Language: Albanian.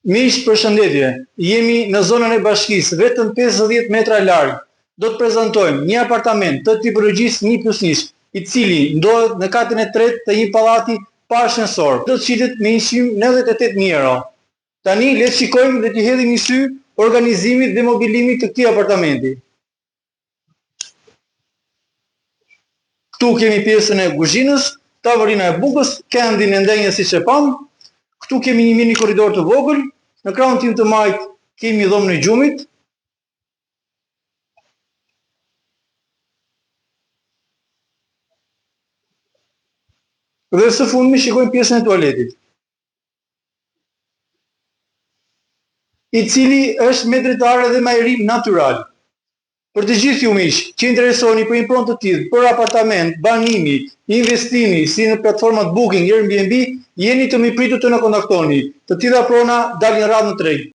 Miq, përshëndetje. Jemi në zonën e bashkisë, vetëm 50 metra larg. Do të prezantojmë një apartament të tipologjisë 1+1, i cili ndodhet në katin e tretë të një pallati pa ashensor. Do të shitet me një çmim 98.000 euro. Tani le të shikojmë dhe të hedhim një sy organizimit dhe mobilimit të këtij apartamenti. Këtu kemi pjesën e kuzhinës, tavolina e bukës, kendin e ndenjës siç e pam. Këtu kemi një mini korridor të vogël, në krahun tim të majt kemi dhomën e gjumit. Dhe së fundmi shikojmë pjesën e tualetit, i cili është me dritare dhe majerim natyral. Për të gjithë ju miq që interesoni për një pronë të tillë, për apartament, banimi, investimi, si në platformat Booking, Airbnb, jeni të më pritur të na kontaktoni. Të tilla prona dalin radhë në treg.